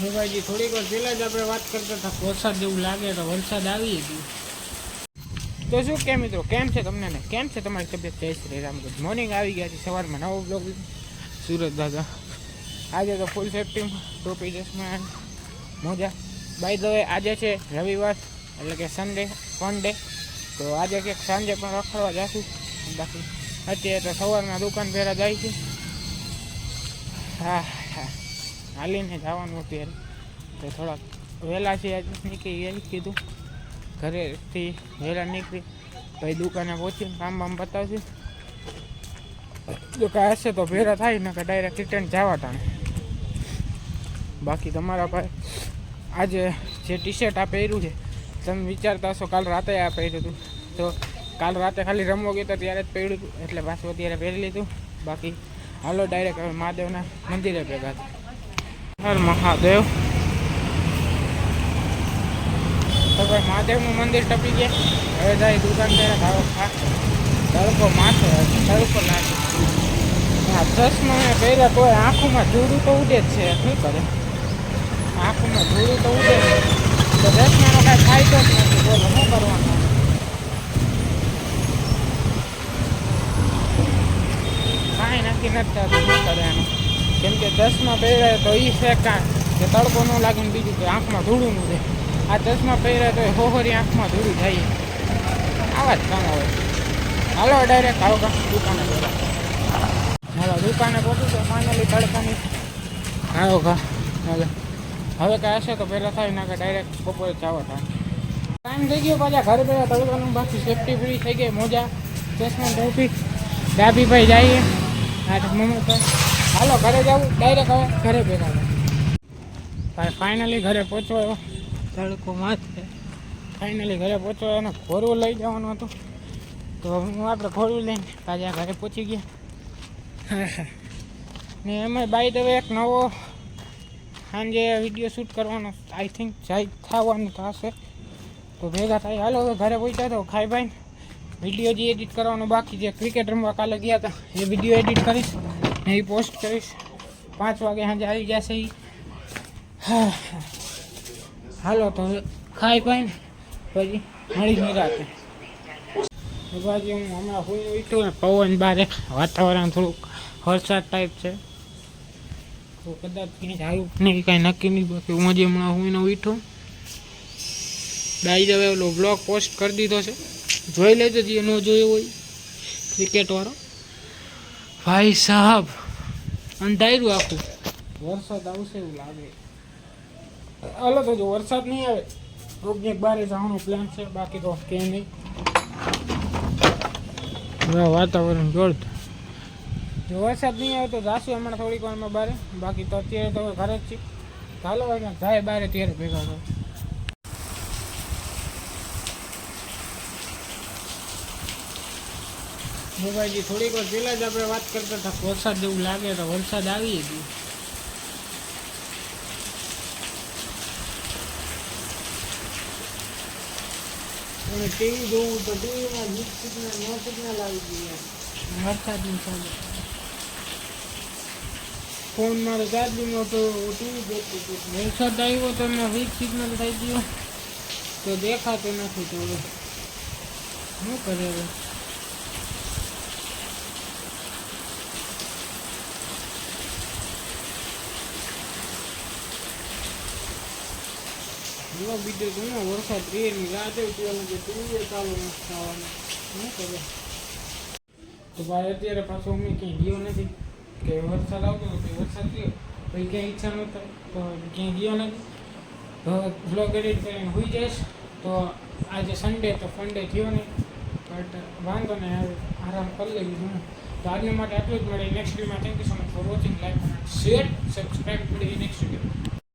મોબાઈલજી થોડીક વાર પહેલાં જ આપણે વાત કરતા હતા વરસાદ જેવું લાગે તો વરસાદ આવી ગયો. તો શું કે મિત્રો, કેમ છે તમને ને કેમ છે તમારી તબિયત? જય શ્રી રામ. Good morning. આવી ગયા છે સવારમાં નવો બ્લોગ સુરત દાદા. આજે તો ફૂલ સેફ્ટીમાં ટોપી ચશ્મા મોજા. બાય ધ વે આજે છે રવિવાર એટલે કે સન્ડે ફન ડે. તો આજે કંઈક સાંજે પણ રખડવા જઈશું. બાકી અત્યારે તો સવારના દુકાન ભેરા જાય છે. હા હાલીને જવાનું અત્યારે તો થોડાક વહેલા છે આજે નીકળી એમ કીધું. ઘરેથી વહેલા નીકળી પછી દુકાને પહોંચીને કામ બામ બતાવશે. જો કાંઈ હશે તો ભેરા થાય ને કે ડાયરેક્ટ રિટર્ન જવા ટાણે. બાકી તમારા પાસે આજે જે ટી શર્ટ આ પહેર્યું છે તમે વિચારતા હશો કાલ રાતે આ પહેર્યું હતું. તો કાલ રાતે ખાલી રમવા ગયો તો ત્યારે જ પહેર્યું હતું એટલે પાછું અત્યારે પહેરી લીધું. બાકી હાલો ડાયરેક્ટ હવે મહાદેવના મંદિરે ભેગા હર મહાદેવ. તો ભાઈ મહાદેવનું મંદિર ટપી ગયા. હવે જાય દુકાન ત્યારે ભાવ ખા તડકો માથે તડકો લાગે. હા ચશ્મા મેં પહેર્યા તોય આંખોમાં ધૂળું તો ઉડે જ છે. શું કરે, આંખોમાં ધૂળું તો ઉડે તો ચશ્માનો કાંઈ ફાયદો જ નથી. બોલો શું કરવાનું? કાંઈ નક્કી નથી થતું શું કરે એનું. કેમ કે ચશ્મા પહેર્યા તો એ છે કાં કે તડકો ન લાગે ને બીજું કે આંખમાં ધૂળું ન રહે. આ ચશ્મા પહેર્યા તો હોહરી આંખમાં ધૂળું જાય. આવા જ કામ હોય. હાલો ડાયરેક્ટ આવો કામ દુકાને પહેલાં. હાલો દુકાને પહોંચું તો ફાઇનલી તડકાની આવો કા. હવે કાંઈ હશે તો પહેલાં થાય ના કે ડાયરેક્ટ બપોરે જવા થાય. ટાઈમ થઈ ગયો પાછા ઘરે પહેલાં તડકાનું. બાકી સેફટી પૂરી થઈ ગઈ. મોજા ચશ્મા ટોપી ડાબી ભાઈ જઈએ. હા મમ્મી હાલો ઘરે જવું ડાયરેક્ટ. હવે ઘરે ભેગા ભાઈ ફાઇનલી ઘરે પહોંચવાયો. તડકો માથે ફાઇનલી ઘરે પહોંચવાયો. અને ઘોરવું લઈ જવાનું હતું તો હું આપણે ઘોરવું લઈને પાછા ઘરે પહોંચી ગયા. ને એમાં બાય ધ વે એક નવો સાંજે વિડીયો શૂટ કરવાનો આઈ થિંક જાય થવાનું થશે તો ભેગા થાય. હાલો હવે ઘરે પહોંચ્યા તો ખાઈ ભાઈ વિડીયો જે એડિટ કરવાનો બાકી જે ક્રિકેટ રમવા કાલે ગયા હતા એ વિડીયો એડિટ કરીશ ને એ પોસ્ટ કરીશ. 5 વાગે સાંજે આવી જશે એ. હા હાલો તો ખાઈ પાઈને પછી મળી નિરાતે. બાજુ હું હમણાં હોઈ ઉઠ્યો ને પવન બારે વાતાવરણ થોડુંક વરસાદ ટાઈપ છે તો કદાચ ક્યાંય આવ્યું નહીં કાંઈ નક્કી નહીં. બાકી હું હજી હમણાં હોઈને ઉઠ્યો. ડાઈ હવે ઓલો બ્લોગ પોસ્ટ કરી દીધો છે જોઈ લેજો જે ન જોયો હોય. ક્રિકેટવાળો ભાઈ સાહેબ અંધાર્યું આખું. વરસાદ આવશે એવું લાગે. હાલો તો જો વરસાદ નહીં આવે તો ક્યાંક બહાર જવાનો પ્લાન છે. બાકી તો ક્યાંય નહીં. વાતાવરણ જોરદાર. જો વરસાદ નહીં આવે તો જાશું હમણાં થોડીક વારમાં બહાર. બાકી તો અત્યારે તો ઘરે જ છીએ. ચાલો ભાઈ જાય બહાર ત્યારે ભેગા થાય. મોબાઈલજી થોડીક વાર પહેલાં જ આપણે વાત કરતા હતા વરસાદ જેવું લાગે તો વરસાદ આવી ગયો. અને ટીવી જોવું તો ટીવીમાં વીજ સિગ્નલ નો સિગ્નલ આવી ગયું. વરસાદની ચાલે ફોનમાં તો ચાર્જિંગ તો ટીવી જોતું હતું. વરસાદ આવ્યો તો એમને વીજ સિગ્નલ થઈ ગયો તો દેખાતું નથી. તો હવે શું કરે હવે? બીજો ઘણો વરસાદ રેની રાતે ટીવી ચાલુ નથી થવાનું. શું કરે? તો ભાઈ અત્યારે પાછો અમે ક્યાંય ગયો નથી કે વરસાદ આવતો હતો વરસાદ ગયો પછી ક્યાંય ઈચ્છા નહોતા તો ક્યાંય ગયો નથી. હવે બ્લોગ એડિટ કરીને હોઈ જઈશ. તો આજે સન્ડે તો ફન ડે થયો નહીં બટ વાંધો નહીં હવે આરામ કરી લેવી હું. તો આજના માટે આટલું જ મળે નેક્સ્ટ વિડીયોમાં. Thank you so much for watching. Like share subscribe. મળી નેક્સ્ટ વિડીયો.